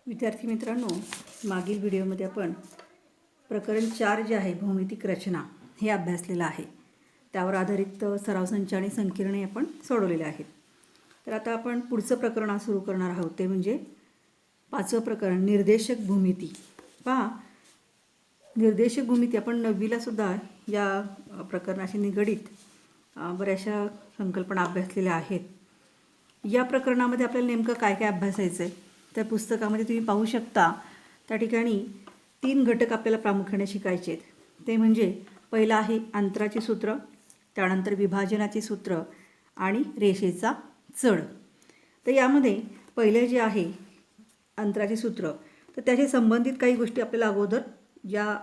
विद्यार्थी मित्रांनो, मागील व्हिडिओमध्ये आपण प्रकरण 4 जे आहे भौमितिक रचना हे अभ्यासलेलं आहे. त्यावर आधारित सराव संच आणि संकीर्णे आपण सोडवलेले आहेत. तर आता आपण पुढचं प्रकरण सुरू करणार आहोत, ते म्हणजे 5वं प्रकरण निर्देशक भूमिती. पहा, निर्देशक भूमिती आपण 9वीला सुद्धा या प्रकरणाशी निगडित बऱ्याचशा संकल्पना अभ्यासलेल्या आहेत. या प्रकरणामध्ये आपल्याला नेमकं काय काय अभ्यासायचं आहे, तर पुस्तकामध्ये तुम्ही पाहू शकता त्या ठिकाणी 3 घटक आपल्याला प्रामुख्याने शिकायचे आहेत. ते म्हणजे पहिलं आहे अंतराचे सूत्र, त्यानंतर विभाजनाचे सूत्र आणि रेषेचा चढ. तर यामध्ये पहिलं जे आहे अंतराचे सूत्र, तर त्याशी संबंधित काही गोष्टी आपल्याला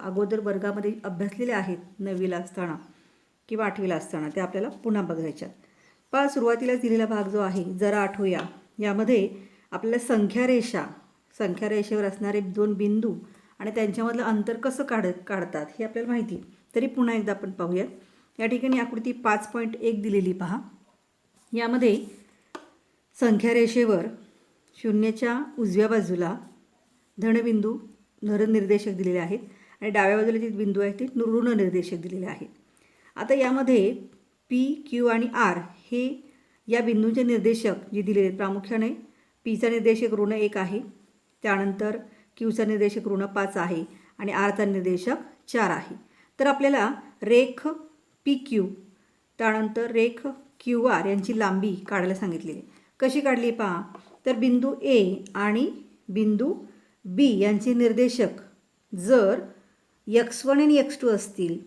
अगोदर वर्गामध्ये अभ्यासलेल्या आहेत 9वीला असताना किंवा 8वीला असताना, त्या आपल्याला पुन्हा बघायच्यात. पहा, सुरुवातीलाच दिलेला भाग जो आहे जरा आठवूया. यामध्ये आपल्याला संख्या रेषेवर असणारे 2 बिंदू आणि त्यांच्यामधलं अंतर कसं काढतात हे आपल्याला माहिती आहे. तरी पुन्हा एकदा आपण पाहूया. या ठिकाणी आकृती 5.1 दिलेली पहा. यामध्ये संख्या रेषेवर 0च्या उजव्या बाजूला धनबिंदू निर्देशक दिलेले आहेत आणि डाव्या बाजूला जे बिंदू आहेत ते ऋण निर्देशक दिलेले आहेत. आता यामध्ये P, Q आणि R हे या बिंदूंचे निर्देशक जे दिलेले आहेत, प्रामुख्याने Pचा निर्देशक ऋण 1 आहे, त्यानंतर Qचा निर्देशक ऋण 5 आहे आणि Rचा निर्देशक 4 आहे. तर आपल्याला रेख PQ त्यानंतर रेख QR यांची लांबी काढायला सांगितलेली. कशी काढली पहा, तर बिंदू A आणि बिंदू B यांचे निर्देशक जर x1 आणि x2 असतील,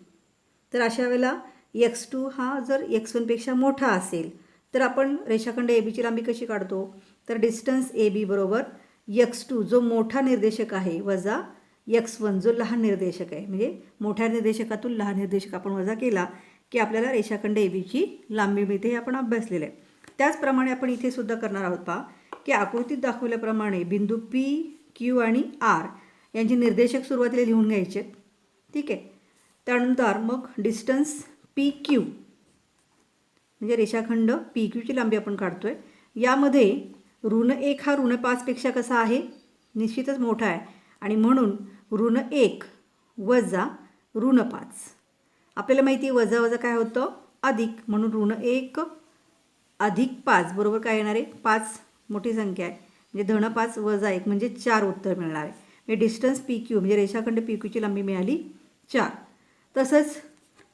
तर अशा वेळेला x2 हा जर x1पेक्षा मोठा असेल तर आपण रेषाखंड ABची लांबी कशी काढतो, तर डिस्टन्स AB बरोबर x2 जो मोठा निर्देशक आहे वजा x1 जो लहान निर्देशक आहे. म्हणजे मोठ्या निर्देशकातून लहान निर्देशक आपण वजा केला की आपल्याला रेषाखंड ABची लांबी मिळते. हे आपण अभ्यासलेलं आहे. त्याचप्रमाणे आपण इथे सुद्धा करणार आहोत पहा, की आकृतीत दाखवल्याप्रमाणे बिंदू P, Q आणि R यांचे निर्देशक सुरुवातीला लिहून घ्यायचे. ठीक आहे. त्यानंतर मग डिस्टन्स PQ म्हणजे रेषाखंड PQची लांबी आपण काढतोय. यामध्ये ऋण 1 हा ऋण 5पेक्षा कसा आहे, निश्चितच मोठा आहे आणि म्हणून ऋण 1 वजा ऋण 5. आपल्याला माहिती आहे वजा वजा काय होतं अधिक, म्हणून ऋण 1 अधिक 5 बरोबर काय येणार आहे, 5 मोठी संख्या आहे म्हणजे धन 5 वजा 1 म्हणजे 4 उत्तर मिळणार आहे. म्हणजे डिस्टन्स PQ म्हणजे रेषाखंड PQची लांबी मिळाली 4. तसंच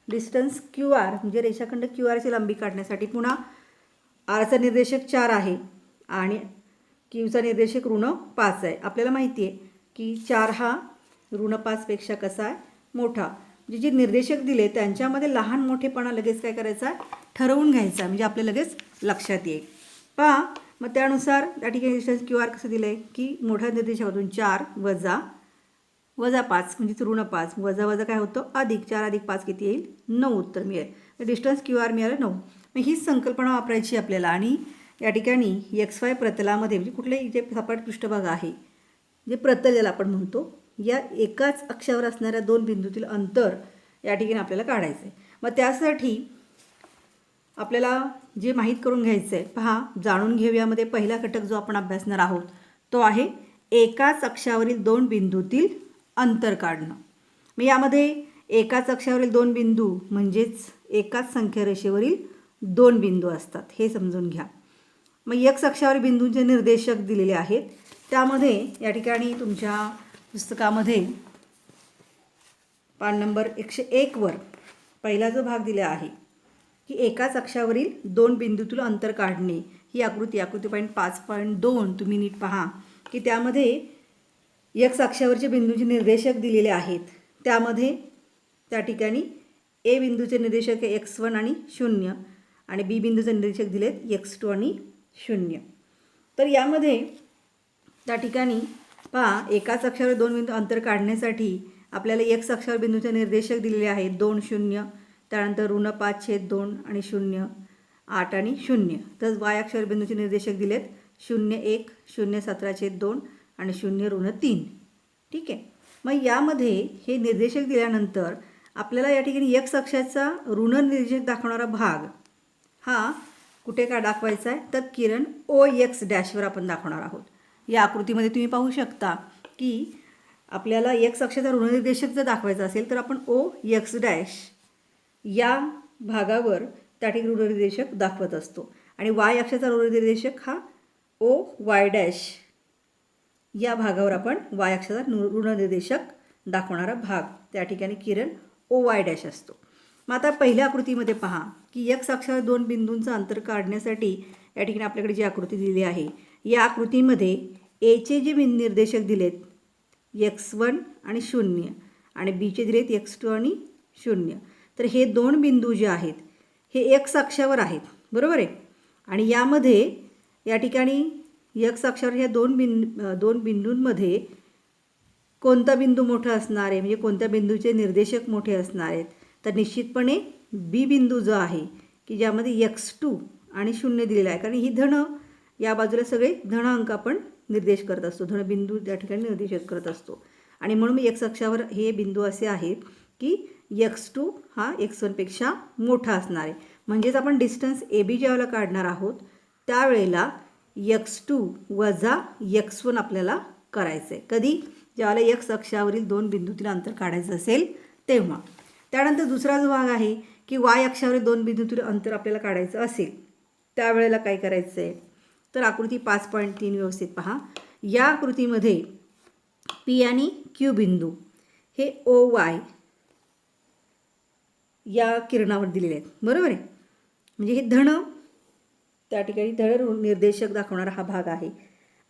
डिस्टन्स QR म्हणजे रेषाखंड QRची लांबी काढण्यासाठी पुन्हा Rचा निर्देशक 4 आहे आणि Qचा निर्देशक ऋण 5 आहे. आपल्याला माहिती आहे की 4 हा ऋण 5पेक्षा कसा आहे, मोठा. म्हणजे जे निर्देशक दिले त्यांच्यामध्ये लहान मोठेपणा लगेच काय करायचा, ठरवून घ्यायचा, म्हणजे आपल्या लगेच लक्षात येईल. पहा, मग त्यानुसार त्या ठिकाणी डिस्टन्स QR कसं दिलं आहे की मोठ्या निर्देशकातून 4 वजा 5 म्हणजे ऋण 5 वजा वजा काय होतं अधिक, 4 अधिक 5 किती येईल, 9 उत्तर मिळेल. तर डिस्टन्स QR मिळालं 9. मग हीच संकल्पना वापरायची आपल्याला. आणि या ठिकाणी XY प्रतलामध्ये म्हणजे कुठलेही जे सपाट पृष्ठभाग आहे, जे प्रतल ज्याला आपण म्हणतो, या एकाच अक्षावर असणाऱ्या 2 बिंदूतील अंतर या ठिकाणी आपल्याला काढायचं आहे. मग त्यासाठी आपल्याला जे माहीत करून घ्यायचं आहे पहा, जाणून घेऊयामध्ये पहिला घटक जो आपण अभ्यासणार आहोत तो आहे एकाच अक्षावरील 2 बिंदूतील अंतर काढणं. मग यामध्ये एकाच अक्षावरील 2 बिंदू म्हणजेच एकाच संख्यारेषेवरील 2 बिंदू असतात, हे समजून घ्या. मग x अक्षावरील बिंदूंचे निर्देशक दिलेले आहेत. त्यामध्ये या ठिकाणी तुमच्या पुस्तकामध्ये पान नंबर 101 वर पहिला जो भाग दिला आहे की एकाच अक्षावरील 2 बिंदूतील अंतर काढणे, ही आकृती 5.2 तुम्ही नीट पहा की त्यामध्ये x अक्षावरचे बिंदूचे निर्देशक दिलेले आहेत. त्यामध्ये त्या ठिकाणी A बिंदूचे निर्देशक आहे x1 आणि 0 आणि B बिंदूचे निर्देशक दिलेत x2 आणि 0. तर यामध्ये त्या ठिकाणी पहा, एकाच अक्षावर 2 बिंदू अंतर काढण्यासाठी आपल्याला x अक्षावर बिंदूचे निर्देशक दिलेले आहेत 2, 0, त्यानंतर ऋण 5/2 आणि 0, 8 आणि 0. तर y अक्षावर बिंदूचे निर्देशक दिलेत 0, 1, 0, 17/2 आणि 0, ऋण 3. ठीक आहे. मग यामध्ये हे निर्देशक दिल्यानंतर आपल्याला या ठिकाणी x अक्षाचा ऋण निर्देशक दाखवणारा भाग हा कुठे का दाखवायचा आहे, तर किरण OX डॅशवर आपण दाखवणार आहोत. या आकृतीमध्ये तुम्ही पाहू शकता की आपल्याला एक्स अक्षाचा ऋणनिर्देशक जर दाखवायचा असेल तर आपण ओ एक्स डॅश या भागावर त्या ठिकाणी ऋणनिर्देशक दाखवत असतो आणि वाय अक्षाचा ऋणनिर्देशक हा ओ वाय डॅश या भागावर आपण वाय अक्षाचा ऋणनिर्देशक दाखवणारा भाग त्या ठिकाणी किरण ओ वाय डॅश असतो. मग आता पहिल्या आकृतीमध्ये पहा की एक्स अक्षावर दोन बिंदूंचं अंतर काढण्यासाठी या ठिकाणी आपल्याकडे जी आकृती दिली आहे या आकृतीमध्ये एचे जे निर्देशक दिलेत x1 आणि 0 आणि बीचे दिलेत x2 आणि 0. तर हे दोन बिंदू जे आहेत हे एक्स अक्षावर आहेत, बरोबर आहे. आणि यामध्ये या ठिकाणी एक्स अक्षावर ह्या दोन बिंदूंमध्ये कोणता बिंदू मोठा असणार आहे, म्हणजे कोणत्या बिंदूचे निर्देशक मोठे असणार आहेत, तर निश्चितपणे बी बिंदू जो आहे की ज्यामध्ये x2 आणि 0 दिलेला आहे. कारण ही धन या बाजूला सगळे धन अंक आपण निर्देश करत असतो, धन बिंदू त्या ठिकाणी निर्देशित करत असतो. आणि म्हणून मी एक्स अक्षावर हे बिंदू असे आहेत की x2 हा x1पेक्षा मोठा असणार आहे. म्हणजेच आपण डिस्टन्स ए बी ज्यावेळेला काढणार आहोत त्यावेळेला x2 वजा x1 आपल्याला करायचं आहे. कधी? ज्यावेळेला एक्स अक्षावरील दोन बिंदूतील अंतर काढायचं असेल तेव्हा. त्यानंतर दुसरा जो भाग आहे की वाय अक्षावरील दोन बिंदूतील अंतर आपल्याला काढायचं असेल त्यावेळेला काय करायचं आहे, तर आकृती 5.3 व्यवस्थित पहा. या आकृतीमध्ये पी आणि क्यू बिंदू हे ओ वाय या किरणावर दिलेले आहेत, बरोबर आहे. म्हणजे हे धन त्या ठिकाणी धन निर्देशक दाखवणारा हा भाग आहे.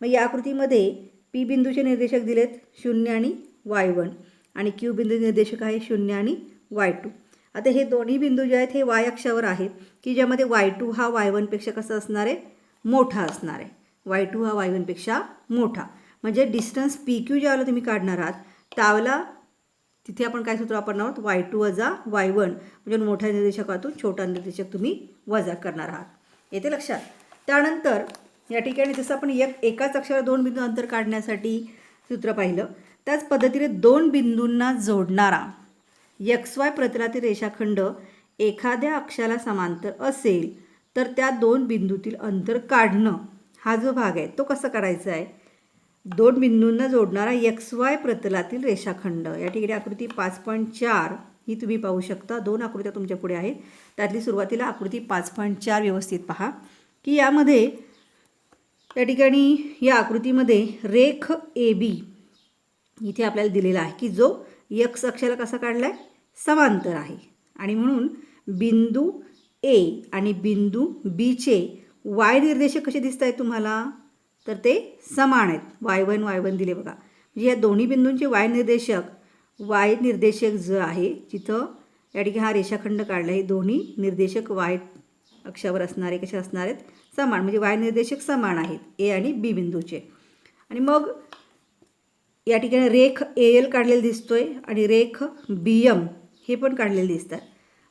मग या आकृतीमध्ये पी बिंदूचे निर्देशक दिलेत 0 आणि y1 आणि क्यू बिंदू निर्देशक आहे 0 आणि y2. आता हे दोन्ही बिंदू जे आहेत हे वाय अक्षावर आहेत की ज्यामध्ये y2 हा y1पेक्षा कसा असणार आहे, मोठा असणार आहे. y2 हा y1पेक्षा मोठा. म्हणजे डिस्टन्स पी क्यू ज्यावेळेला तुम्ही काढणार आहात त्यावेळेला तिथे आपण काय सूत्र वापरणार आहोत, y2 वजा y1 म्हणजे मोठ्या निर्देशकातून छोटा निर्देशक तुम्ही वजा करणार आहात. येते लक्षात. त्यानंतर या ठिकाणी जसं आपण एकाच अक्षरावर दोन बिंदू अंतर काढण्यासाठी सूत्र पाहिलं त्याच पद्धतीने दोन बिंदूंना जोडणारा XY प्रतलातील रेषाखंड एखाद्या अक्षाला समांतर असेल तर त्या दोन बिंदूतील अंतर काढणं हा जो भाग आहे तो कसा करायचा आहे, दोन बिंदूंना जोडणारा XY प्रतलातील रेषाखंड. या ठिकाणी आकृती 5.4 ही तुम्ही पाहू शकता. दोन आकृत्या तुमच्या पुढे आहेत. त्यातली सुरुवातीला आकृती 5.4 व्यवस्थित पहा की यामध्ये या ठिकाणी या आकृतीमध्ये रेख ए बी इथे आपल्याला दिलेला आहे की जो एक्स अक्षाला कसा काढला आहे, समांतर आहे. आणि म्हणून बिंदू ए आणि बिंदू बीचे वाय निर्देशक कसे दिसत आहेत तुम्हाला, तर ते समान आहेत. y1 दिले बघा. म्हणजे या दोन्ही बिंदूंचे वाय निर्देशक जो आहे जिथं या ठिकाणी हा रेषाखंड काढला आहे दोन्ही निर्देशक वाय अक्षावर असणारे कसे असणार आहेत, समान. म्हणजे वाय निर्देशक समान आहेत ए आणि बी बिंदूचे. आणि मग या ठिकाणी रेख AL काढलेलं दिसतोय आणि रेख BM हे पण काढलेले दिसतात.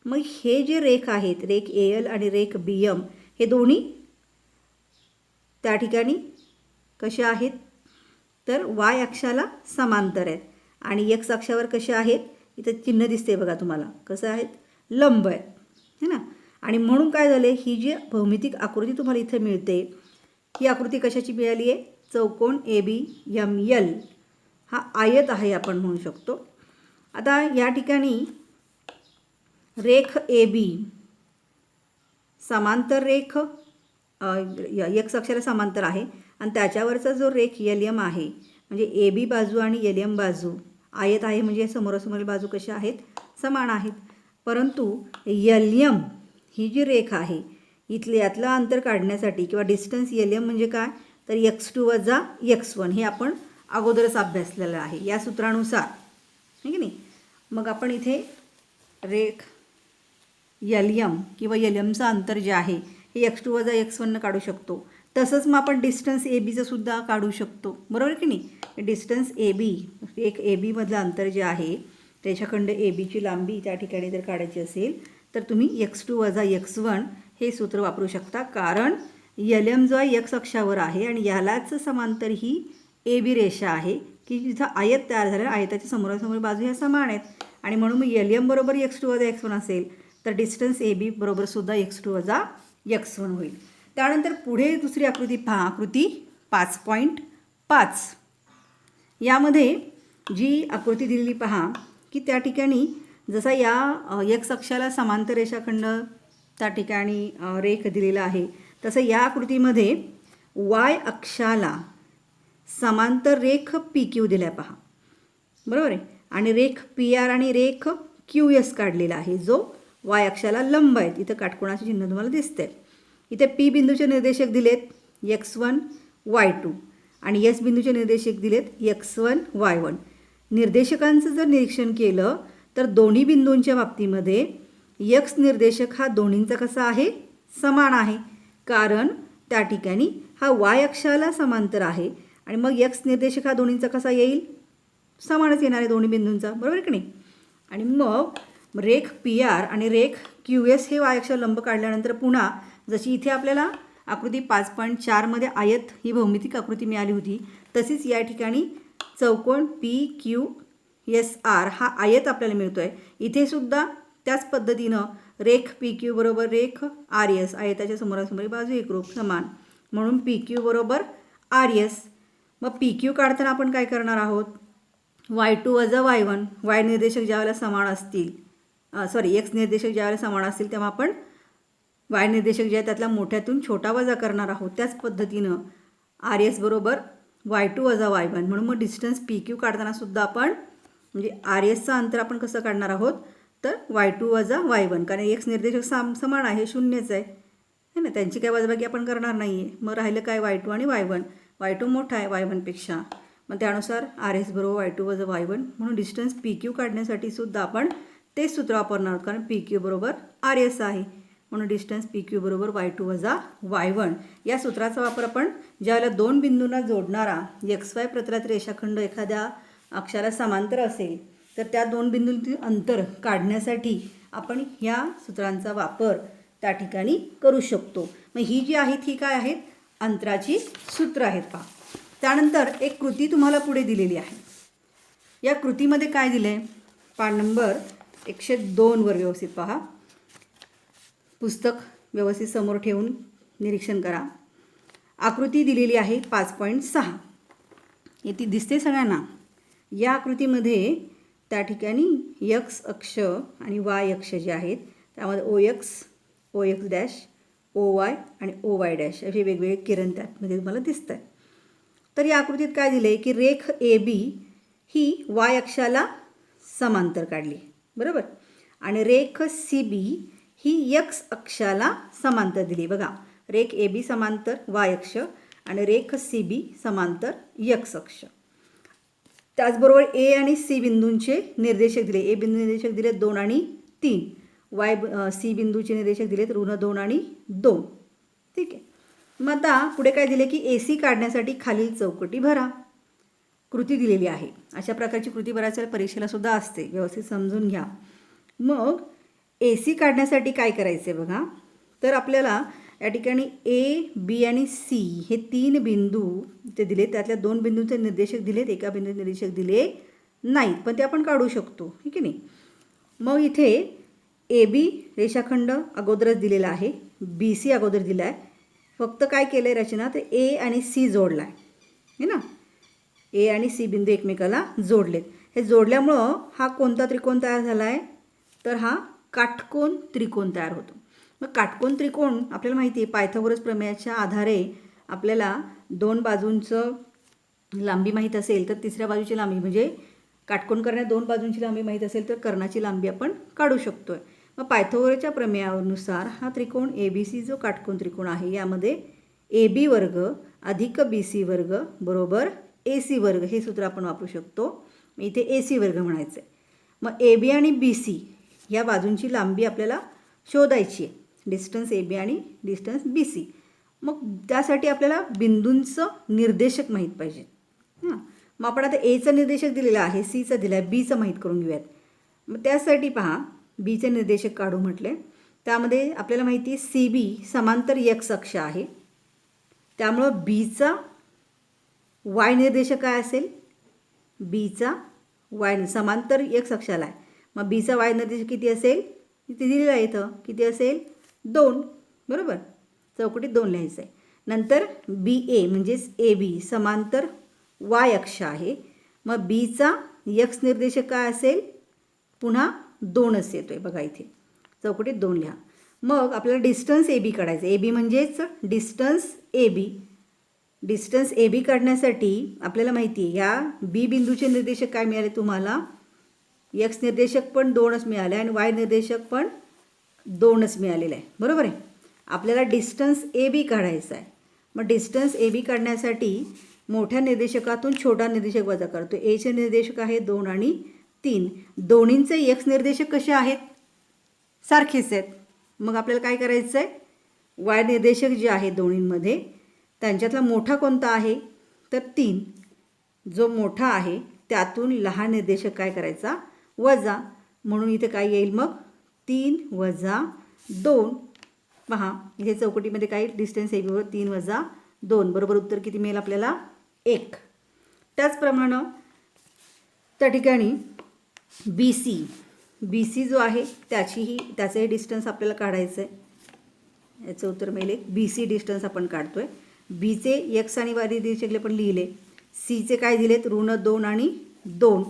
मग हे जे रेख आहेत रेख AL आणि रेख BM हे दोन्ही त्या ठिकाणी कशा आहेत, तर वाय अक्षाला समांतर आहेत आणि एक्स अक्षावर कशा आहेत, इथं चिन्ह दिसते बघा तुम्हाला, कसं आहेत, लंब आहेत, है ना. आणि म्हणून काय झाले, ही जी भौमितिक आकृती तुम्हाला इथे मिळते ही आकृती कशाची मिळाली आहे, चौकोन ABML हा आयत आहे आपण म्हणू शकतो. आता या ठिकाणी रेख AB समांतर रेख एक्स अक्षाला समांतर आहे आणि त्याच्यावरचा जो रेख LM आहे म्हणजे AB बाजू आणि LM बाजू आयत आहे, म्हणजे समोरासमोरील बाजू कशा आहेत, समान आहेत. परंतु LM ही जी रेख आहे यातलं अंतर काढण्यासाठी किंवा डिस्टन्स LM म्हणजे काय, तर x2 वजा x1 हे आपण अगोदरच अभ्यासलेलं आहे या सूत्रानुसार, आहे की नाही. मग आपण इथे रेख LM किंवा LMचं अंतर जे आहे हे x2 वजा x1 काढू शकतो. तसंच मग आपण डिस्टन्स ABचं सुद्धा काढू शकतो, बरोबर की नाही. डिस्टन्स AB एक AB मधलं अंतर जे आहे रेषाखंड ABची लांबी त्या ठिकाणी जर काढायची असेल तर तुम्ही x2 वजा x1 हे सूत्र वापरू शकता. कारण LM जो आहे x अक्षावर आहे आणि यालाच समांतर ही AB रेषा आहे की जिथं आयत तयार झालं, आयताच्या समोरासमोर बाजू ह्या समान आहेत आणि म्हणून मग LM बरोबर x2 वजा x1 असेल तर डिस्टन्स AB बरोबर सुद्धा x2 वजा x1 होईल. त्यानंतर पुढे दुसरी आकृती पहा, आकृती 5.5 5 यामध्ये जी आकृती दिलेली पहा की त्या ठिकाणी जसा या एक्स अक्षाला समांतर रेषाखंड त्या ठिकाणी रेख दिलेला आहे, तसं या आकृतीमध्ये वाय अक्षाला समांतर रेख पी क्यू दिल्या पहा, बरोबर आहे. आणि रेख पी आर आणि रेख क्यू एस काढलेला आहे जो वाय अक्षाला लंब आहेत. इथं काटकोणाचे चिन्ह तुम्हाला दिसते. इथे पी बिंदूचे निर्देशक दिलेत x1 y2 आणि एस बिंदूचे निर्देशक दिलेत x1 y1. निर्देशकांचं जर निरीक्षण केलं तर दोन्ही बिंदूंच्या बाबतीमध्ये एक्स निर्देशक हा दोन्हींचा कसा आहे, समान आहे. कारण त्या ठिकाणी हा वाय अक्षाला समांतर आहे आणि मग एक्स निर्देशक हा दोन्हींचा कसा येईल, समानच येणार आहे दोन्ही बिंदूंचा, बरोबर आहे की नाही. आणि मग रेख पी आर आणि रेख क्यू एस हे वाय अक्षाला लंब काढल्यानंतर पुन्हा जशी इथे आपल्याला आकृती 5.4 आयत ही भौमितिक आकृती मिळाली होती, तशीच या ठिकाणी चौकोन पी क्यू एस आर हा आयत आपल्याला मिळतो आहे. इथे सुद्धा त्याच पद्धतीनं रेख पी क्यू बरोबर रेख आर एस, आयताच्या समोरासमोर बाजू एकरूप समान, म्हणून पी क्यू बरोबर आर एस. मग पी क्यू काढताना आपण काय करणार आहोत, y2 वजा y1, वाय निर्देशक ज्यावेळेला समान असतील, एक्स निर्देशक ज्यावेळेला समान असतील तेव्हा आपण वाय निर्देशक जे आहे त्यातला मोठ्यातून छोटा वजा करणार आहोत. त्याच पद्धतीनं आर एस बरोबर y2 वजा y1, म्हणून मग डिस्टन्स पी क्यू काढताना सुद्धा आपण म्हणजे आर एसचं अंतर आपण कसं काढणार आहोत, तर y2 वजा y1, कारण एक्स निर्देशक समान आहे, शून्यच आहे ना, त्यांची काय वजाबाकी आपण करणार नाही आहे. मग राहिलं काय y2 आणि y1, y2 मोठा आहे y1पेक्षा, मग त्यानुसार आर एस बरोबर y2 वजा y1, म्हणून डिस्टन्स पी क्यू काढण्यासाठी सुद्धा आपण तेच सूत्र वापरणार आहोत, कारण पी क्यू बरोबर आर एस आहे, म्हणून डिस्टन्स पी क्यू बरोबर y2 वजा y1. या सूत्राचा वापर आपण ज्यावेळेला दोन बिंदूंना जोडणारा एक्स वाय प्रतलात रेषाखंड एखाद्या अक्षाला समांतर असेल तर त्या दोन बिंदूंतील अंतर काढण्यासाठी आपण ह्या सूत्रांचा वापर त्या ठिकाणी करू शकतो. मग ही जी आहेत ही काय आहेत, अंतराची सूत्र आहेत पहा. त्यानंतर एक कृती तुम्हाला पुढे दिलेली आहे. या कृतीमध्ये काय दिलं आहे, पान नंबर 102 वर व्यवस्थित पहा. पुस्तक व्यवस्थित समोर ठेवून निरीक्षण करा. आकृती दिलेली आहे 5.6, ती दिसते सगळ्यांना. या आकृतीमध्ये त्या ठिकाणी एक्स अक्ष आणि वाय अक्ष जे आहेत त्यामध्ये ओ एक्स डॅश, ओ वाय आणि ओ वाय डॅश असे वेगवेगळे किरण त्यामध्ये तुम्हाला दिसत आहेत. तर या आकृतीत काय दिलं आहे की रेख ए बी ही वाय अक्षाला समांतर काढली, बरोबर, आणि रेख सी बी ही एक्स अक्षाला समांतर दिली. बघा, रेख ए बी समांतर वाय अक्ष आणि रेख सी बी समांतर एक्स अक्ष. त्याचबरोबर ए आणि सी बिंदूंचे निर्देशक दिले. ए बिंदू निर्देशक दिलेत 2 आणि 3, वाय सी बिंदूचे निर्देशक दिलेत ऋण 2 आणि 2. ठीक आहे. मग आता पुढे काय दिले की ए सी काढण्यासाठी खालील चौकटी भरा. कृती दिलेली आहे. अशा प्रकारची कृती बऱ्याच वेळा परीक्षेला सुद्धा असते, व्यवस्थित समजून घ्या. मग ए सी काढण्यासाठी काय करायचं आहे बघा, तर आपल्याला या ठिकाणी ए बी आणि सी हे 3 बिंदू ते दिले, त्यातल्या 2 बिंदूंचे निर्देशक दिलेत, एका बिंदूचे निर्देशक दिले नाहीत, पण ते आपण काढू शकतो, ठीक आहे नाही. मग इथे ए बी रेषाखंड अगोदरच दिलेला आहे, बी सी अगोदर दिला आहे. फक्त काय केलं आहे रचना, तर ए आणि सी जोडला आहे ना, ए आणि सी बिंदू एकमेकाला जोडलेत. हे जोडल्यामुळं हा कोणता त्रिकोण तयार झाला आहे, तर हा काटकोन त्रिकोण तयार होतो. मग काटकोन त्रिकोण आपल्याला माहिती आहे, पायथागोरस प्रमेयाच्या आधारे आपल्याला 2 बाजूंचं लांबी माहीत असेल तर तिसऱ्या बाजूची लांबी म्हणजे काटकोन करण्यात 2 बाजूंची लांबी माहीत असेल तर कर्णाची लांबी आपण काढू शकतो आहे. मग पायथागोरसच्या प्रमेयानुसार हा त्रिकोण ए बी सी जो काटकोन त्रिकोण आहे यामध्ये ए बी वर्ग अधिक बी सी वर्ग बरोबर ए सी वर्ग हे सूत्र आपण वापरू शकतो. इथे ए सी वर्ग म्हणायचं आहे. मग ए बी आणि बी सी या बाजूंची लांबी आपल्याला शोधायची आहे, डिस्टन्स ए बी आणि डिस्टन्स बी सी. मग त्यासाठी आपल्याला बिंदूंचं निर्देशक माहीत पाहिजे. हां, मग आपण आता एचं निर्देशक दिलेलं आहे, सीचं दिलं आहे, बीचं माहीत करून घेऊयात. मग त्यासाठी पहा, बीचे निर्देशक काढू म्हटले. त्यामध्ये आपल्याला माहिती आहे सी बी समांतर एक्स अक्ष आहे, त्यामुळं बीचा वाय निर्देशक काय असेल, बीचा वाय समांतर एक्स अक्षाला आहे. मग बीचा वाय निर्देशक किती असेल, ते दिलेलं आहे इथं, किती असेल 2, बरोबर, चौकटीत 2 लिहायचं आहे. नंतर बी ए म्हणजेच ए बी समांतर वाय अक्ष आहे. मग बीचा एक्स निर्देशक काय असेल, पुन्हा 2च येतो आहे बघा, इथे चौकटीत 2 लिहा. मग आपल्याला डिस्टन्स ए बी काढायचं. ए बी म्हणजेच distance A B. Distance A B काढण्यासाठी आपल्याला माहिती आहे ह्या बी बिंदूचे निर्देशक काय मिळाले तुम्हाला, एक्स निर्देशक पण 2च मिळाले आणि वाय निर्देशक पण 2च मिळालेलं आहे, बरोबर आहे. आपल्याला डिस्टन्स ए बी काढायचा आहे. मग डिस्टन्स ए बी काढण्यासाठी मोठ्या निर्देशकातून छोटा निर्देशक वजा करतो. एचे निर्देशक आहे 2 आणि 3. दोन्हींचे एक्स निर्देशक कसे आहेत, सारखेच आहेत. मग आपल्याला काय करायचं आहे, वाय निर्देशक जे आहे दोन्हींमध्ये त्यांच्यातला मोठा कोणता आहे तर 3. जो मोठा आहे त्यातून लहान निर्देशक काय करायचा, वजा. म्हणून इथे काय येईल मग 3 वजा 2. पहा इथे चौकटीमध्ये काय डिस्टन्स ए बीवर 3 वजा 2 बरोबर उत्तर किती मिळेल आपल्याला, 1. त्याचप्रमाणे त्या ठिकाणी बी सी जो आहे त्याचंही डिस्टन्स आपल्याला काढायचं आहे. याचं उत्तर मिळेल 1. बी सी डिस्टन्स आपण काढतो आहे. बीचे एक्स आणि वाय निर्देशक पण लिहिले. सीचे काय दिलेत, -2 आणि 2.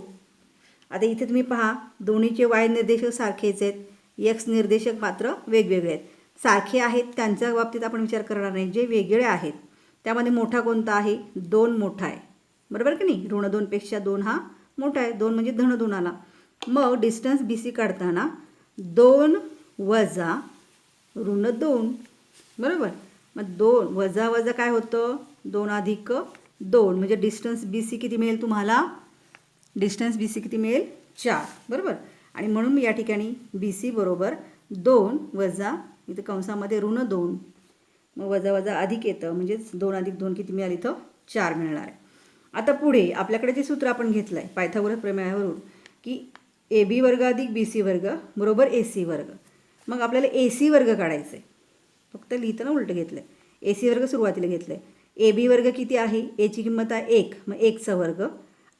आता इथे तुम्ही पहा दोन्हीचे वाय निर्देशक सारखेच आहेत, एक्स निर्देशक मात्र वेगवेगळे आहेत. सारखे आहेत त्यांच्या बाबतीत आपण विचार करणार नाही. जे वेगळे आहेत त्यामध्ये मोठा कोणता आहे, 2 मोठा आहे, बरोबर की नाही. -2 पेक्षा 2 हा मोठा आहे. 2 म्हणजे धन 2 आला. मग डिस्टन्स बी सी काढताना 2 वजा -2 बरोबर. मग 2 वजा वजा काय होतं, 2 अधिक 2 म्हणजे डिस्टन्स बी सी किती मिळेल तुम्हाला, डिस्टन्स बी सी किती मिळेल, 4 बरोबर. आणि म्हणून या ठिकाणी बी सी बरोबर 2 वजा इथं कंसामध्ये -2 मग वजा वजा अधिक येतं म्हणजेच 2 अधिक 2 किती मिळालं, इथं 4 मिळणार आहे. आता पुढे आपल्याकडे जे सूत्र आपण घेतलं आहे पायथागोरस प्रमेयावरून की ए बी वर्ग अधिक बी सी वर्ग बरोबर ए सी वर्ग. मग आपल्याला ए सी वर्ग काढायचं आहे. फक्त लिहिताना उलटं घेतलं आहे. ए सी वर्ग सुरुवातीला घेतलं आहे. ए बी वर्ग किती आहे, एची किंमत आहे 1 मग 1चा वर्ग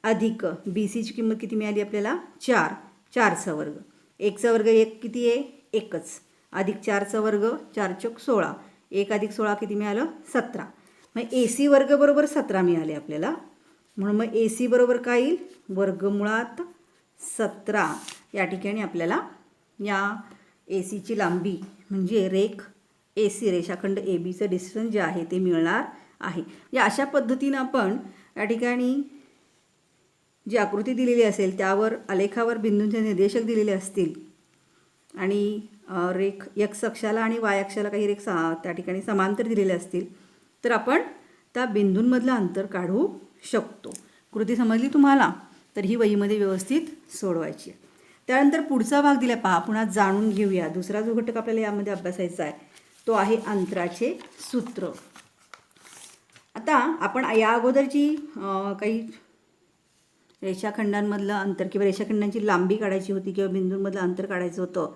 अधिक बी सीची किंमत किती मिळाली आपल्याला, 4 4चा वर्ग. 1चा वर्ग 1 किती आहे, 1च अधिक 4चा वर्ग 4 चौक 16 1 अधिक 16 किती मिळालं, 17. मग ए सी वर्ग बरोबर 17 मिळाले आपल्याला. म्हणून मग ए सी बरोबर काय येईल, वर्गमुळात 17. या ठिकाणी आपल्याला या ए सीची लांबी म्हणजे रेख ए सी रेषाखंड ए बीचं डिस्टन्स जे आहे ते मिळणार आहे. या अशा पद्धतीनं आपण या ठिकाणी जी आकृती दिलेली असेल त्यावर आलेखावर बिंदूंचे निर्देशक दिलेले असतील आणि रेख एक्स अक्षाला आणि वाय अक्षाला काही रेख त्या ठिकाणी समांतर दिलेले असतील तर आपण त्या बिंदूंमधलं अंतर काढू शकतो. कृती समजली तुम्हाला तर ही वहीमध्ये व्यवस्थित सोडवायची आहे. त्यानंतर पुढचा भाग दिला पहा, पुन्हा जाणून घेऊया. दुसरा जो घटक आपल्याला यामध्ये अभ्यासायचा आहे तो आहे अंतराचे सूत्र. आता आपण या अगोदरची काही रेषाखंडांमधलं अंतर किंवा रेषाखंडांची लांबी काढायची होती किंवा बिंदूंमधलं अंतर काढायचं होतं.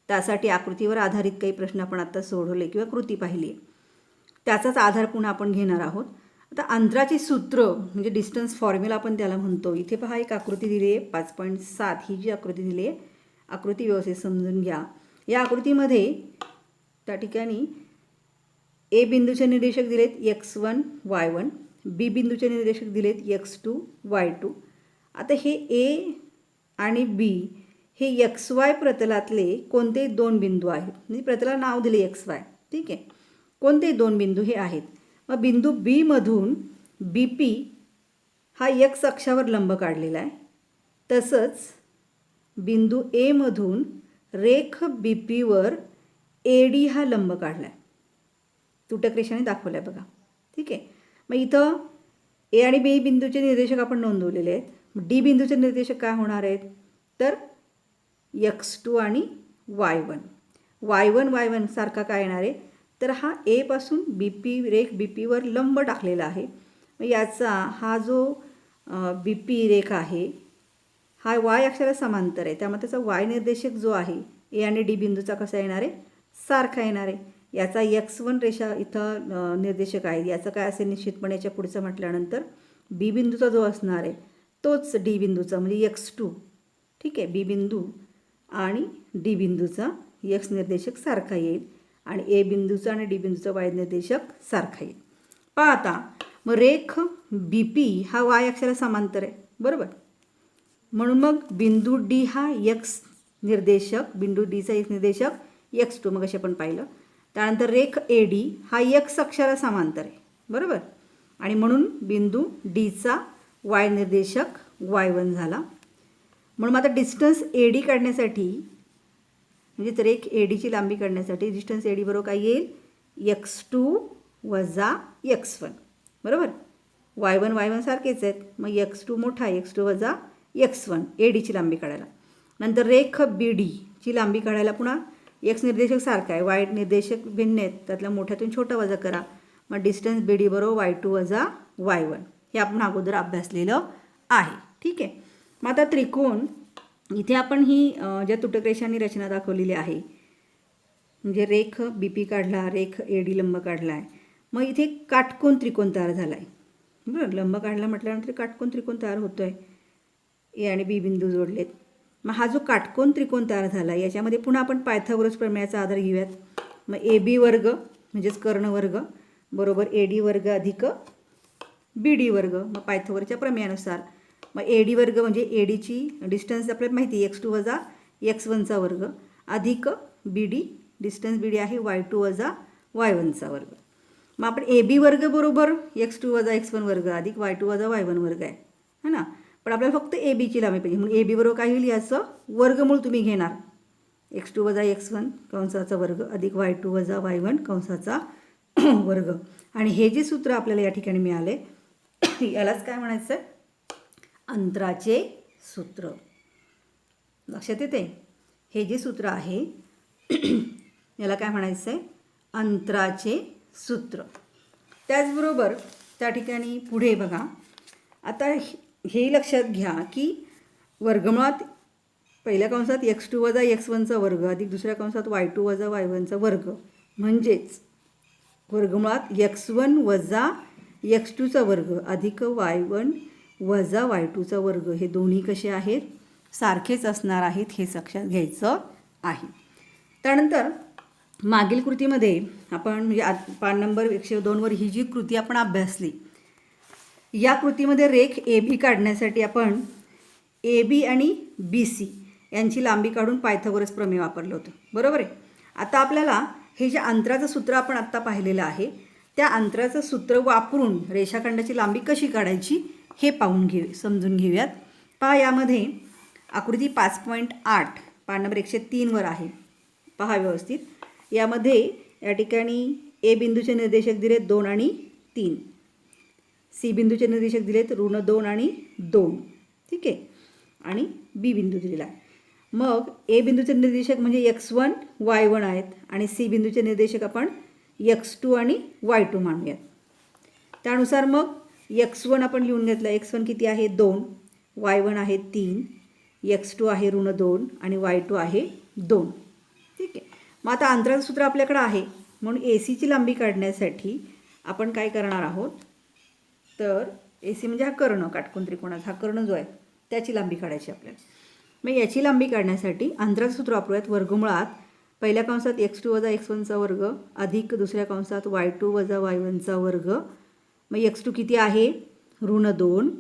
त्यासाठी आकृतीवर आधारित काही प्रश्न आपण आता सोडवले किंवा कृती पाहिली. त्याचाच आधार पुन्हा आपण घेणार आहोत. आता अंतराचे सूत्र म्हणजे डिस्टन्स फॉर्म्युला आपण त्याला म्हणतो. इथे पहा एक आकृती दिली आहे 5.7 ही जी आकृती दिली आहे आकृती व्यवस्थित समजून घ्या. या आकृतीमध्ये त्या ठिकाणी ए बिंदूचे निर्देशक दिलेत x1 y1, बी बिंदूचे निर्देशक दिलेत x2 y2. आता हे ए आणि बी हे XY प्रतलातले कोणते 2 बिंदू आहेत, म्हणजे प्रतलाला नाव दिले XY, ठीक आहे. कोणते 2 बिंदू हे आहेत. मग बिंदू बी मधून बी पी हा एक्स अक्षावर लंब काढलेला आहे. तसंच बिंदू ए मधून रेख बी पीवर ए डी हा लंब काढला आहे, तुटक रेषाने दाखवला आहे बघा, ठीक आहे. मग इथं ए आणि बी बिंदूचे निर्देशक आपण नोंदवलेले आहेत. डी बिंदूचे निर्देशक काय होणार आहेत तर x2 आणि y1. y1 सारखा काय येणार आहे तर हा ए पासून बी पी रेख बी पीवर लंब टाकलेला आहे. मग याचा हा जो बी पी रेख आहे हा वाय अक्षाला समांतर आहे, त्यामुळे त्याचा वाय निर्देशक जो आहे ए आणि डी बिंदूचा कसा येणार आहे, सारखा येणार आहे. याचा x1 रेषा इथं निर्देशक आहे, याचं काय असेल निश्चितपणे याच्या पुढचं म्हटल्यानंतर बी बिंदूचा जो असणार आहे तोच डी बिंदूचा म्हणजे x2, ठीक आहे. बी बिंदू आणि डी बिंदूचा एक्स निर्देशक सारखा येईल आणि ए बिंदूचा आणि डी बिंदूचा वाय निर्देशक सारखा येईल. पहा आता मग रेख बी पी हा वाय अक्षाला समांतर आहे, बरोबर. म्हणून मग बिंदू डी हा एक्स निर्देशक, बिंदू डीचा एक्स निर्देशक x2 मग असे आपण पाहिलं. त्यानंतर रेख ए डी हा एक्स अक्षाला समांतर आहे, बरोबर. आणि म्हणून बिंदू डीचा वाय निर्देशक y1 झाला. म्हणून आता डिस्टन्स ए डी काढण्यासाठी म्हणजे रेख ए डीची लांबी काढण्यासाठी डिस्टन्स ए डी बरोबर काय येईल, x2 वजा x1, बरोबर. y1 सारखेच आहेत, मग x2 मोठा x2 वजा x1 ए डीची लांबी काढायला. नंतर रेख बी डीची लांबी काढायला पुन्हा एक्स निर्देशक सारखा आहे, वाय निर्देशक भिन्न आहेत, त्यातल्या मोठ्यातून छोटा वजा करा. मग डिस्टन्स बी डी बरोबर y2 वजा y1 हे आपण अगोदर अभ्यासलेलं आहे, ठीक आहे. मग आता त्रिकोण इथे आपण ही ज्या तुटक रेषांनी रचना दाखवलेली आहे, म्हणजे रेख बी पी काढला, रेख ए डी लंब काढला आहे, मग इथे काटकोन त्रिकोण तयार झाला आहे, बरं. लंब काढला म्हटल्यानंतर काटकोन त्रिकोण तयार होतो आहे, ए आणि बी बिंदू जोडलेत. मग हा जो काटकोन त्रिकोण तयार झाला आहे याच्यामध्ये पुन्हा आपण पायथागोरस प्रमेयाचा आधार घेऊयात. मग ए बी वर्ग म्हणजेच कर्ण वर्ग बरोबर ए डी वर्ग अधिक बी डी वर्ग, मग पायथागोरसच्या प्रमेयानुसार. मग ए डी वर्ग म्हणजे ए डीची डिस्टन्स आपल्याला माहिती आहे x2 वजा x1चा वर्ग अधिक बी डी, डिस्टन्स बी डी आहे y2 वजा y1चा वर्ग. मग आपण ए बी वर्ग बरोबर x2 वजा x1 वर्ग अधिक y2 वजा y1 वर्ग आहे, है ना. पण आपल्याला फक्त ए बीची लांबी पाहिजे, म्हणून ए बी बरोबर काय होईल, याचं वर्गमूळ तुम्ही घेणार, x2 वजा x1 कंसाचा वर्ग अधिक y2 वजा y1 कंसाचा वर्ग. आणि हे जे सूत्र आपल्याला या ठिकाणी मिळाले यालाच काय म्हणायचं, अंतराचे सूत्र. लक्षात येते, हे जे सूत्र आहे याला काय म्हणायचं आहे, अंतराचे सूत्र. त्याचबरोबर त्या ठिकाणी पुढे बघा, आता हे लक्षात घ्या की वर्गमुळात पहिल्या कंसात x2 वजा x1चा वर्ग अधिक दुसऱ्या कंसात y2 वजा y1चा वर्ग म्हणजेच वर्गमुळात x1 वजा x2चा वर्ग अधिक y1 वजा y2चा वर्ग हे दोन्ही कसे आहेत, सारखेच असणार आहेत, हे लक्षात घ्यायचं आहे. त्यानंतर मागील कृतीमध्ये आपण म्हणजे पान नंबर 102वर ही जी कृती आपण अभ्यासली, या कृतीमध्ये रेख ए बी काढण्यासाठी आपण ए बी आणि बी सी यांची लांबी काढून पायथागोरस प्रमेय वापरलं होतं, बरोबर आहे. आता आपल्याला हे जे अंतराचं सूत्र आपण आत्ता पाहिलेलं आहे त्या अंतराचं सूत्र वापरून रेषाखंडाची लांबी कशी काढायची हे समजून घेऊयात. पहा, यामध्ये आकृती 5.8 पान नंबर 103वर आहे, पहा व्यवस्थित. यामध्ये या ठिकाणी ए बिंदूचे निर्देशक दिलेत 2 आणि 3, सी बिंदूचे निर्देशक दिलेत -2 आणि 2, ठीक आहे. आणि बी बिंदू दिलेला आहे. मग ए बिंदूचे निर्देशक म्हणजे x1 y1 आहेत आणि सी बिंदूचे निर्देशक आपण x2 आणि y2 मानूयात. त्यानुसार मग x1 आपण लिहून घेतलं, x1 किती आहे 2, y1 आहे 3, x2 आहे -2 आणि y2 आहे 2, ठीक आहे. मग आता अंतराचं सूत्र आपल्याकडे आहे, म्हणून ए सीची लांबी काढण्यासाठी आपण काय करणार आहोत, तर ए सी म्हणजे हा कर्ण, काटकोन त्रिकोणाचा हा कर्ण जो आहे त्याची लांबी काढायची आपल्याला. मग याची लांबी काढण्यासाठी अंतराचं सूत्र वापरूयात. वर्गमुळात पहिल्या कंसात x2 वजा x1चा वर्ग अधिक दुसऱ्या कंसात y2 वजा y1चा वर्ग. मग x2 किती आहे -2,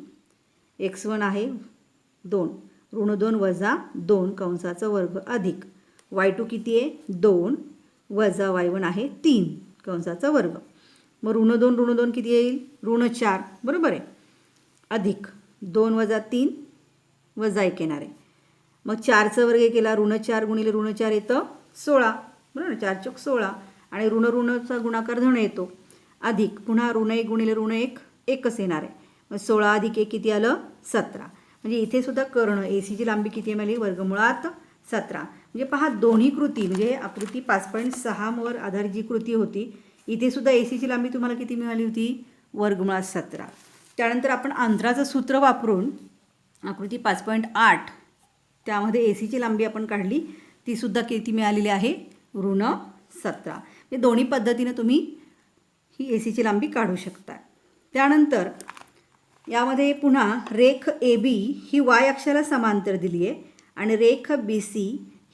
x1 आहे 2, -2 वजा 2 कंसाचा वर्ग अधिक y2 किती आहे 2 वजा y1 आहे 3 कंसाचा वर्ग. मग -2 किती येईल -4, बरोबर आहे, अधिक 2 वजा 3 वजा 1 येणार आहे. मग 4चा वर्ग केला -4 गुणिले -4 येतं 16, बरोबर, 4 चौक 16 आणि ऋणचा गुणाकार धन येतो अधिक पुन्हा -1 गुणिले -1 एकच येणार आहे. मग 16 अधिक 1 किती आलं 17. म्हणजे इथे सुद्धा कर्ण ए सीची लांबी किती मिळाली वर्गमुळात 17. म्हणजे पहा, दोन्ही कृती म्हणजे आकृती 5.6 वर आधारित जी कृती होती इथे सुद्धा ए सीची लांबी तुम्हाला किती मिळाली होती वर्गमुळात 17. त्यानंतर आपण अंतराचं सूत्र वापरून आकृती 5.8 त्यामध्ये ए सीची लांबी आपण काढली, ती सुद्धा किती मिळालेली आहे -17. म्हणजे दोन्ही पद्धतीने तुम्ही ही ए सीची लांबी काढू शकता. त्यानंतर यामध्ये पुन्हा रेख ए बी ही वाय अक्षाला समांतर दिली आहे आणि रेख बी सी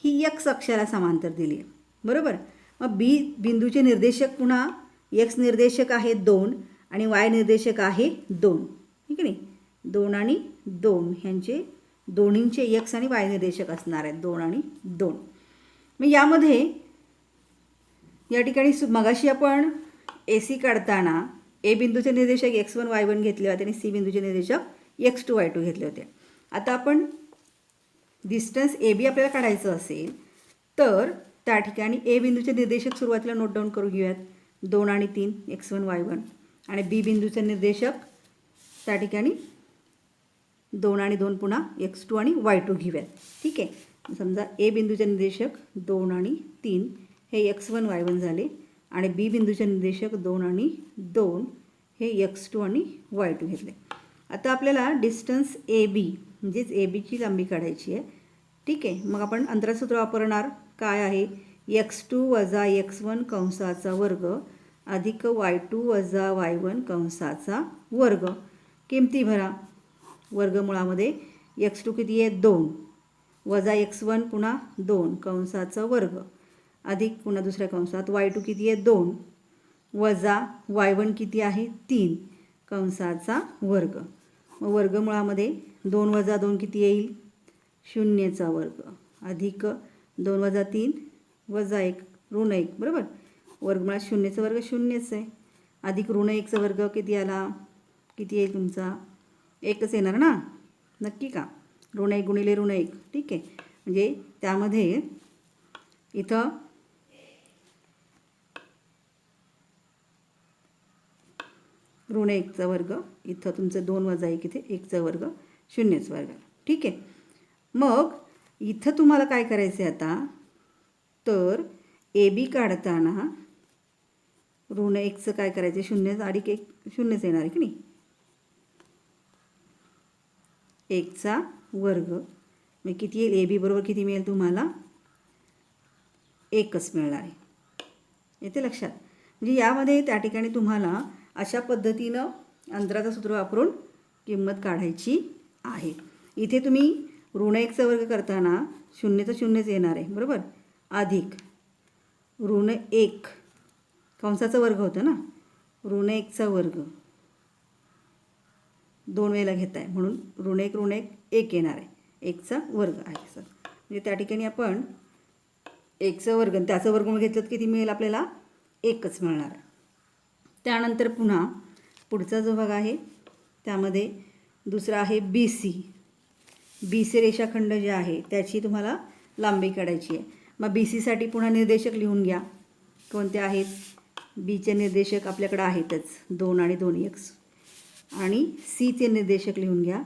ही एक्स अक्षाला समांतर दिली आहे, बरोबर. मग बी बिंदूचे निर्देशक पुन्हा एक्स निर्देशक आहे 2 आणि वाय निर्देशक आहे 2, ठीक आहे नाही. 2 आणि 2 ह्यांचे दोन्हींचे एक्स आणि वाय निर्देशक असणार आहेत, 2 आणि 2. मग यामध्ये या ठिकाणी मगाशी आपण AC काढताना ए बिंदूचे निर्देशक x1 y1 घेतले होते आणि सी बिंदूचे निर्देशक x2 y2 घेतले होते. आता आपण डिस्टन्स AB आपल्याला काढायचं असेल तर त्या ठिकाणी ए बिंदूचे निर्देशक सुरुवातीला नोट डाऊन करू घेऊयात, 2 आणि 3 x1 y1. आणि बी बिंदूचे निर्देशक त्या ठिकाणी 2 आणि 2 पुन्हा x2 आणि y2 घेऊयात, ठीक आहे. समजा ए बिंदूचे निर्देशक 2 आणि 3 हे x1 y1 झाले आणि बी बिंदूचे निर्देशक 2 आणि 2 हे x2 आणि y2 घेतले. आता आपल्याला डिस्टन्स AB म्हणजेच ABची लांबी काढायची आहे, ठीक आहे. मग आपण अंतरासूत्र वापरणार. काय आहे? x2 वजा x1 कंसाचा वर्ग अधिक y2 वजा y1 कंसाचा वर्ग. किमती भरा. वर्गमुळामध्ये x2 किती आहे? 2 वजा x1 पुन्हा 2 कंसाचा वर्ग अधिक पुन्हा दुसऱ्या कंसात y2 किती आहे? 2 वजा y1 किती आहे? 3 कंसाचा वर्ग. मग वर्गमुळामध्ये 2 वजा 2 किती येईल? 0चा वर्ग अधिक 2 वजा 3 वजा 1 ऋण 1, बरोबर. वर्गमुळात 0चा वर्ग 0च आहे अधिक ऋण 1चा वर्ग किती आला? किती येईल तुमचा? 1च येणार ना, नक्की का? ऋण 1 गुणिले ऋण 1, ठीक आहे. म्हणजे त्यामध्ये इथं ऋण 1चा वर्ग, इथं तुमचं 2 वजा 1 इथे 1चा वर्ग 0चा वर्ग, ठीक आहे. मग इथं तुम्हाला काय करायचं आहे आता? तर AB काढताना ऋण 1चं काय करायचं? 0 अधिक 1 0च येणार आहे की नाही. 1चा वर्ग मग किती येईल? AB बरोबर किती मिळेल तुम्हाला? 1च मिळणार आहे. येते लक्षात? म्हणजे यामध्ये त्या ठिकाणी तुम्हाला अशा पद्धतीनं अंतराचं सूत्र वापरून किंमत काढायची आहे. इथे तुम्ही ऋण 1चा वर्ग करताना 0चं 0च येणार आहे, बरोबर. अधिक ऋण 1 कंसाचा वर्ग होतं ना, ऋण 1चा वर्ग 2 वेळेला घेत आहे म्हणून ऋण 1 1 येणार आहे, 1चा वर्ग आहे सर. म्हणजे त्या ठिकाणी आपण 1चा वर्ग आणि त्याचं वर्गमूळ घेतलं तर किती मिळेल आपल्याला? 1च मिळणार आहे. त्यानंतर पुन्हा पुढचा जो भाग आहे त्यामध्ये दुसरा आहे BC. BC रेषाखंड जे आहे त्याची तुम्हाला लांबी काढायची आहे. मग BCसाठी पुन्हा निर्देशक लिहून घ्या. कोणते आहेत? Bचे निर्देशक आपल्याकडे आहेतच, 2 आणि 2 x. आणि Cचे निर्देशक लिहून घ्या,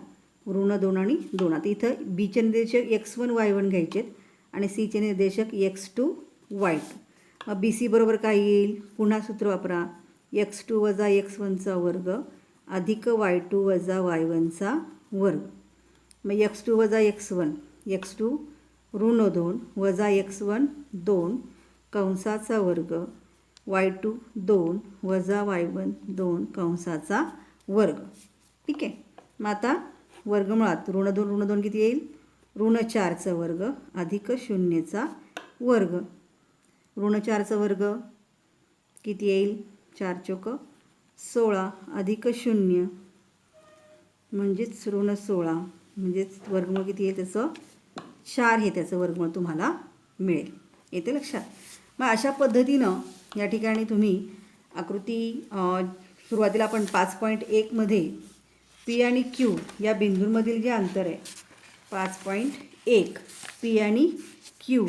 ऋण 2 आणि 2. आता इथं Bचे निर्देशक x1 y1 घ्यायचे आणि Cचे निर्देशक x2 y2. मग BC बरोबर काय येईल? पुन्हा सूत्र वापरा. x2 वजा x1चा वर्ग अधिक y2 वजा y1चा वर्ग. मग x2 वजा x1 x2 ऋण 2 वजा x1 2 कंसाचा वर्ग y2 2 वजा y1 2 कंसाचा वर्ग, ठीक आहे. मग आता वर्गमुळात ऋण 2 किती येईल? ऋण 4चा वर्ग अधिक 0चा वर्ग. ऋण 4चा वर्ग किती येईल? 4 चौक 16 अधिक 0 म्हणजेच ऋण 16 म्हणजेच वर्गमूळ किती येईल त्याचं? 4 हे त्याचं वर्गमूळ तुम्हाला मिळेल. येते लक्षात? मग अशा पद्धतीनं या ठिकाणी तुम्ही आकृती सुरुवातीला आपण 5.1 मध्ये P आणि Q या बिंदूंमधील जे अंतर आहे 5.1 P आणि Q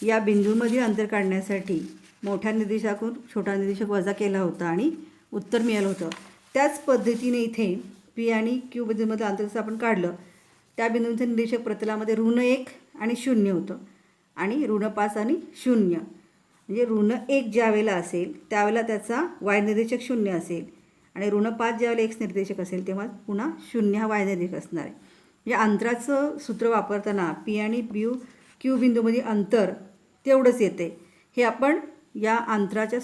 या बिंदूंमधील अंतर काढण्यासाठी मोठ्या निर्देशाकडून छोटा निर्देशक वजा केला होता आणि उत्तर मिळालं होतं. त्याच पद्धतीने इथे P आणि Q बिंदूंमधलं अंतर जसं आपण काढलं त्या बिंदूंचं निर्देशक प्रतलामध्ये ऋण 1 आणि 0 होतं आणि ऋण 5 आणि 0. म्हणजे ऋण 1 ज्या वेळेला असेल त्यावेळेला त्याचा y निर्देशक 0 असेल आणि ऋण 5 ज्यावेळेला x निर्देशक असेल तेव्हा पुन्हा 0 हा y निर्देशक असणार आहे. म्हणजे अंतराचं सूत्र वापरताना P आणि Q बिंदूमध्ये अंतर तेवढंच येते. हे आपण या अंतराच्या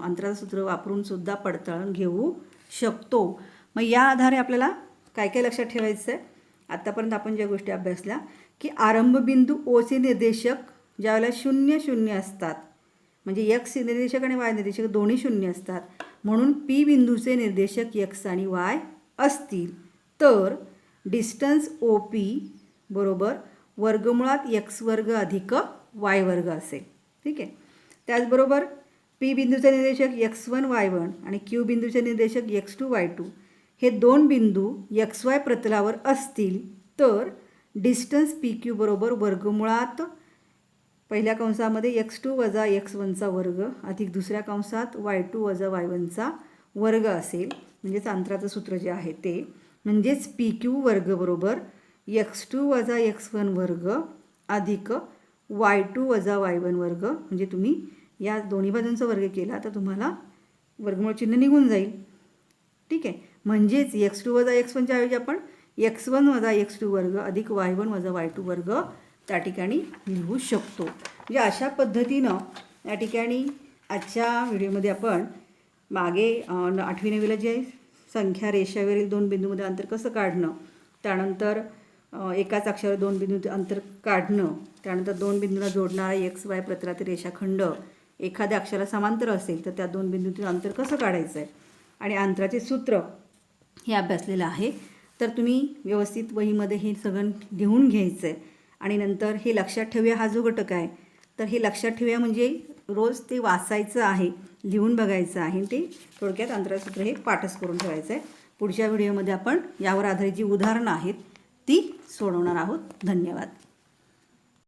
अंतराचं सूत्र वापरून सुद्धा पडताळून घेऊ शकतो. मग या आधारे आपल्याला काय काय लक्षात ठेवायचं आहे? आत्तापर्यंत आपण ज्या गोष्टी अभ्यासल्या की आरंभबिंदू ओचे निर्देशक ज्यावेळेला 0 0 असतात म्हणजे x निर्देशक आणि y निर्देशक दोन्ही 0 असतात म्हणून पी बिंदूचे निर्देशक x आणि y असतील तर डिस्टन्स ओ पी बरोबर वर्गमुळात x वर्ग अधिक y वर्ग असेल. ठीक आहे. त्याचबरोबर पी बिंदूचे निर्देशक x1 y1 आणि क्यू बिंदूचे निर्देशक x2 y2 हे दोन बिंदू XY प्रतलावर असतील तर डिस्टन्स पी क्यू बरोबर वर्गमुळात पहिल्या कंसामध्ये x2 वजा x1चा वर्ग अधिक दुसऱ्या कंसात y2 वजा y1चा वर्ग असेल. म्हणजेच अंतराचं सूत्र जे आहे ते म्हणजेच पी क्यू वर्ग बरोबर x2 वजा x1 वर्ग अधिक y2 वजा y1 वर्ग. म्हणजे तुम्ही या दोन्ही बाजूंचा वर्ग केला तर तुम्हाला वर्गमूळ चिन्ह निघून जाईल. ठीक आहे. म्हणजेच x2 वजा x1च्या ऐवजी आपण x1 वजा x2 वर्ग अधिक y1 वजा y2 वर्ग त्या ठिकाणी लिहू शकतो. म्हणजे अशा पद्धतीनं या ठिकाणी आजच्या व्हिडिओमध्ये आपण मागे 8वी 9वीला जे संख्या रेषावरील दोन बिंदूमध्ये अंतर कसं काढणं, त्यानंतर एकाच अक्षरावर दोन बिंदू अंतर काढणं, त्यानंतर दोन बिंदूंना जोडणारा XY प्रतलातील रेषाखंड एखाद्या अक्षराला समांतर असेल तर त्या दोन बिंदूतील अंतर कसं काढायचं आहे आणि अंतराचे सूत्र हे अभ्यासलेलं आहे. तर तुम्ही व्यवस्थित वहीमध्ये हे सगळं लिहून घ्यायचं आहे आणि नंतर हे लक्षात ठेवूया. हा जो घटक आहे तर हे लक्षात ठेवूया म्हणजे रोज ते वाचायचं आहे, लिहून बघायचं आहे. ते थोडक्यात अंतराचे सूत्र हे पाठच करून ठेवायचं आहे. पुढच्या व्हिडिओमध्ये आपण यावर आधारित जी उदाहरणं आहेत ती सोडवणार आहोत. धन्यवाद.